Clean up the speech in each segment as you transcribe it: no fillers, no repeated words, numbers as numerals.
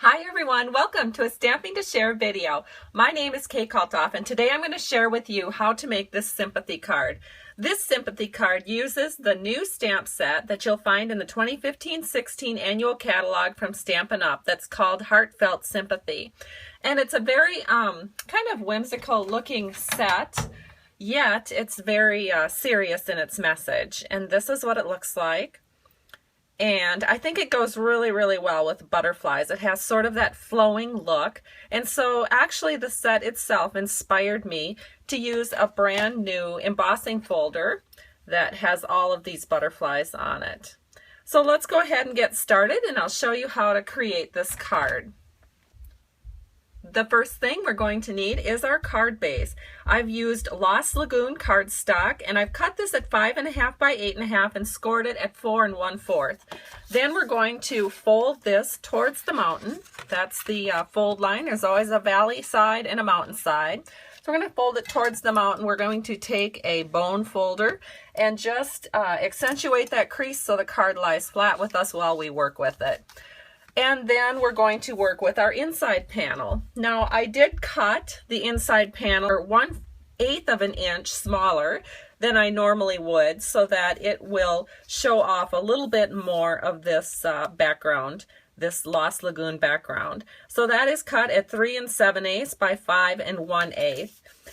Hi everyone, welcome to a Stamping to Share video. My name is Kay Kalthoff and today I'm going to share with you how to make this sympathy card. This sympathy card uses the new stamp set that you'll find in the 2015-16 annual catalog from Stampin Up that's called Heartfelt Sympathy. And it's a very kind of whimsical looking set, yet it's very serious in its message. And this is what it looks like. And I think it goes really, really well with butterflies. It has sort of that flowing look. And so actually the set itself inspired me to use a brand new embossing folder that has all of these butterflies on it. So let's go ahead and get started and I'll show you how to create this card. The first thing we're going to need is our card base. I've used Lost Lagoon cardstock and I've cut this at 5.5 by 8.5 and scored it at 4 1/4. Then we're going to fold this towards the mountain. That's the fold line. There's always a valley side and a mountain side. So we're going to fold it towards the mountain. We're going to take a bone folder and just accentuate that crease so the card lies flat with us while we work with it. And then we're going to work with our inside panel. Now I did cut the inside panel 1/8 of an inch smaller than I normally would so that it will show off a little bit more of this background, this Lost Lagoon background. So that is cut at 3 7/8 by 5 1/8.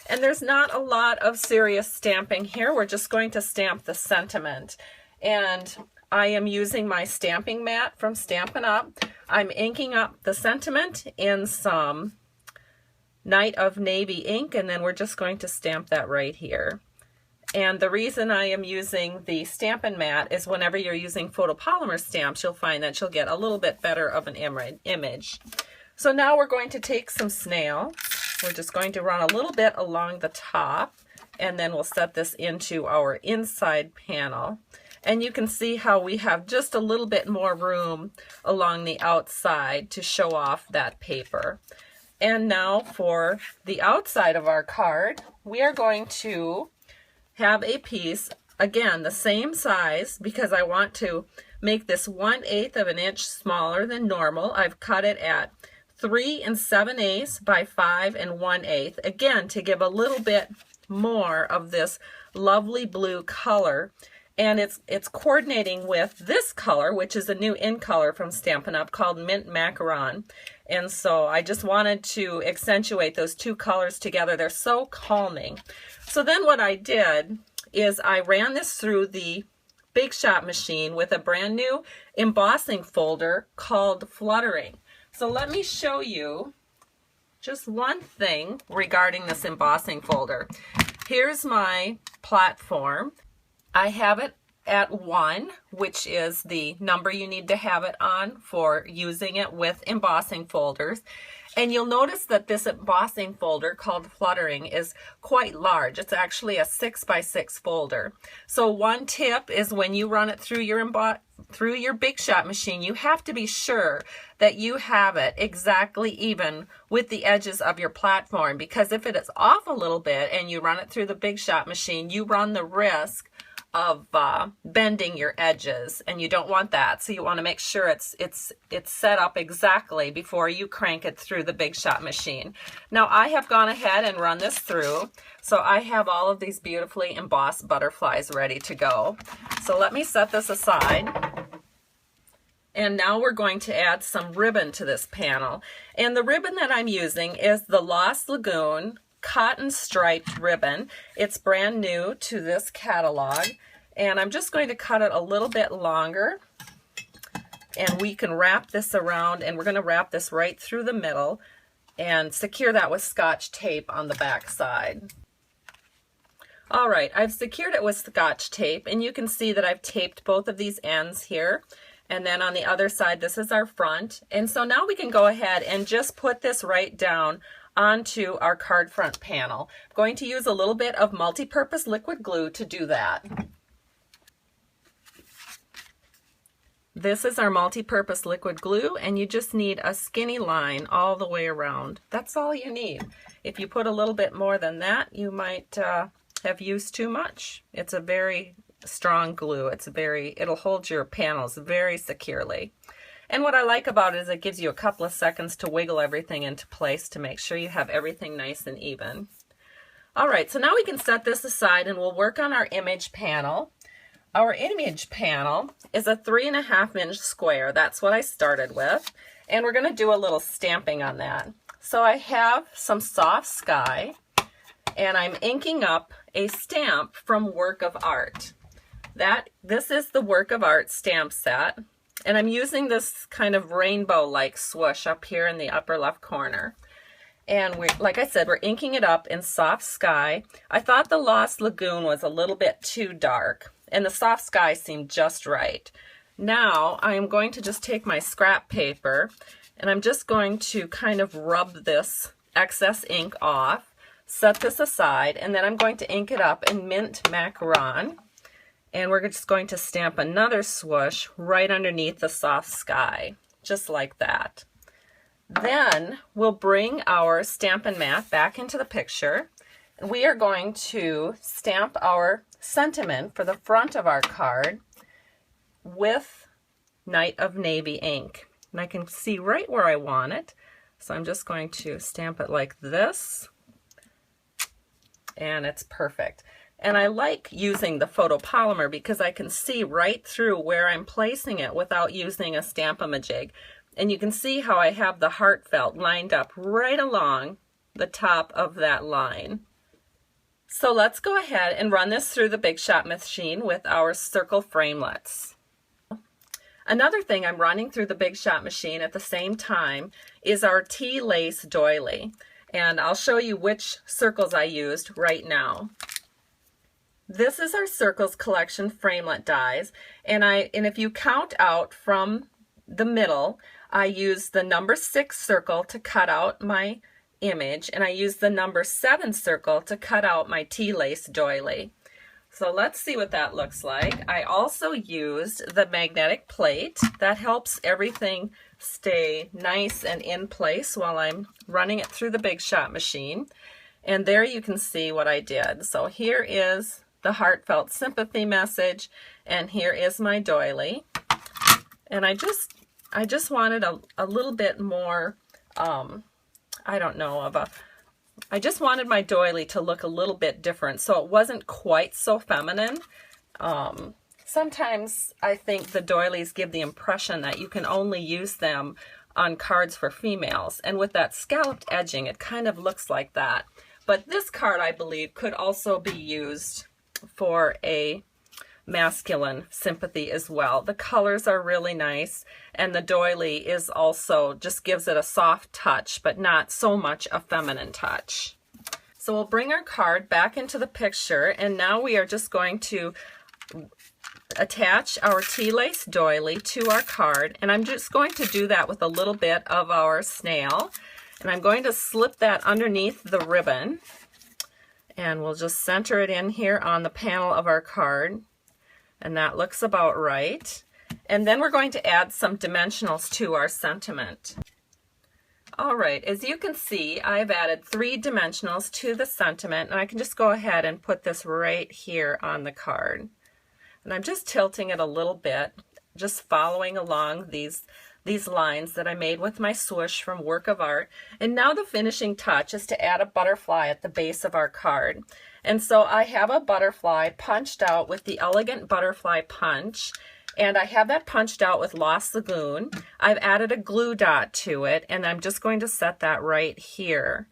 And there's not a lot of serious stamping here. We're just going to stamp the sentiment. And I am using my stamping mat from Stampin Up. I'm inking up the sentiment in some Night of Navy ink, and then we're just going to stamp that right here. And the reason I am using the Stampin' Mat is whenever you're using photopolymer stamps, you'll find that you'll get a little bit better of an image. So now we're going to take some snail. We're just going to run a little bit along the top, and then we'll set this into our inside panel. And you can see how we have just a little bit more room along the outside to show off that paper. And now for the outside of our card, we are going to have a piece, again, the same size because I want to make this 1/8 of an inch smaller than normal. I've cut it at 3 7/8 by 5 1/8, again, to give a little bit more of this lovely blue color. And it's coordinating with this color, which is a new in color from Stampin' Up called Mint Macaron. And so I just wanted to accentuate those two colors together. They're so calming. So then what I did is I ran this through the Big Shot machine with a brand new embossing folder called Fluttering. So let me show you just one thing regarding this embossing folder. Here's my platform. I have it at 1, which is the number you need to have it on for using it with embossing folders. And you'll notice that this embossing folder called Fluttering is quite large. It's actually a 6 by 6 folder. So one tip is when you run it through your Big Shot machine, you have to be sure that you have it exactly even with the edges of your platform, because if it is off a little bit and you run it through the Big Shot machine, you run the risk of bending your edges, and you don't want that. So you want to make sure it's set up exactly before you crank it through the Big Shot machine. Now I have gone ahead and run this through, so I have all of these beautifully embossed butterflies ready to go. So let me set this aside. And now we're going to add some ribbon to this panel. And the ribbon that I'm using is the Lost Lagoon cotton striped ribbon. It's brand new to this catalog, and I'm just going to cut it a little bit longer, and we can wrap this around, and we're going to wrap this right through the middle and secure that with Scotch tape on the back side. All right, I've secured it with Scotch tape, and you can see that I've taped both of these ends here, and then on the other side this is our front. And so now we can go ahead and just put this right down onto our card front panel. I'm going to use a little bit of multi-purpose liquid glue to do that. This is our multi-purpose liquid glue, and you just need a skinny line all the way around. That's all you need. If you put a little bit more than that, you might have used too much. It's a very strong glue. It'll hold your panels very securely. And what I like about it is it gives you a couple of seconds to wiggle everything into place to make sure you have everything nice and even. All right, so now we can set this aside and we'll work on our image panel. Our image panel is a 3.5-inch square. That's what I started with. And we're going to do a little stamping on that. So I have some soft sky, and I'm inking up a stamp from Work of Art. This is the Work of Art stamp set, and I'm using this kind of rainbow-like swoosh up here in the upper left corner. And like I said, we're inking it up in soft sky. I thought the Lost Lagoon was a little bit too dark, and the soft sky seemed just right. Now I'm going to just take my scrap paper, and I'm just going to kind of rub this excess ink off, set this aside, and then I'm going to ink it up in Mint Macaron. And we're just going to stamp another swoosh right underneath the soft sky, just like that. Then we'll bring our Stampin' Mat back into the picture. We are going to stamp our sentiment for the front of our card with Night of Navy ink. And I can see right where I want it. So I'm just going to stamp it like this. And it's perfect. And I like using the photopolymer because I can see right through where I'm placing it without using a Stamp-A-Majig. And you can see how I have the Heartfelt lined up right along the top of that line. So let's go ahead and run this through the Big Shot machine with our circle framelets. Another thing I'm running through the Big Shot machine at the same time is our tea lace doily. And I'll show you which circles I used right now. This is our Circles Collection framelit dies, and if you count out from the middle, I use the number 6 circle to cut out my image, and I use the number 7 circle to cut out my tea lace doily. So let's see what that looks like. I also used the magnetic plate. That helps everything stay nice and in place while I'm running it through the Big Shot machine. And there you can see what I did. So here is the Heartfelt Sympathy message, and here is my doily. And I just wanted a little bit more, I just wanted my doily to look a little bit different, so it wasn't quite so feminine. Sometimes I think the doilies give the impression that you can only use them on cards for females, and with that scalloped edging, it kind of looks like that. But this card, I believe, could also be used for a masculine sympathy as well. The colors are really nice, and the doily is also just gives it a soft touch, but not so much a feminine touch. So we'll bring our card back into the picture, and now we are just going to attach our tea lace doily to our card, and I'm just going to do that with a little bit of our snail, and I'm going to slip that underneath the ribbon, and we'll just center it in here on the panel of our card. And that looks about right. And then we're going to add some dimensionals to our sentiment. All right, as you can see, I've added 3 dimensionals to the sentiment, and I can just go ahead and put this right here on the card. And I'm just tilting it a little bit, just following along these lines that I made with my swoosh from Work of Art. And now the finishing touch is to add a butterfly at the base of our card. And so I have a butterfly punched out with the Elegant Butterfly Punch, and I have that punched out with Lost Lagoon. I've added a glue dot to it, and I'm just going to set that right here.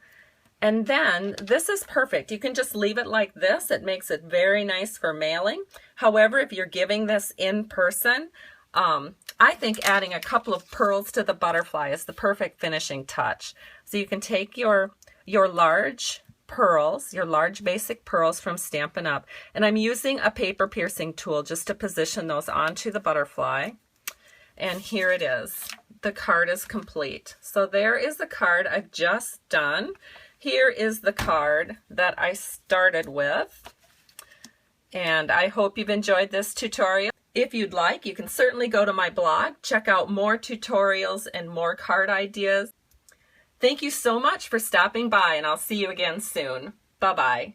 And then this is perfect. You can just leave it like this. It makes it very nice for mailing. However, if you're giving this in person, I think adding a couple of pearls to the butterfly is the perfect finishing touch. So you can take your large pearls, your large basic pearls from Stampin' Up, and I'm using a paper piercing tool just to position those onto the butterfly. And here it is. The card is complete. So there is the card I've just done. Here is the card that I started with. And I hope you've enjoyed this tutorial. If you'd like, you can certainly go to my blog, check out more tutorials and more card ideas. Thank you so much for stopping by, and I'll see you again soon. Bye-bye.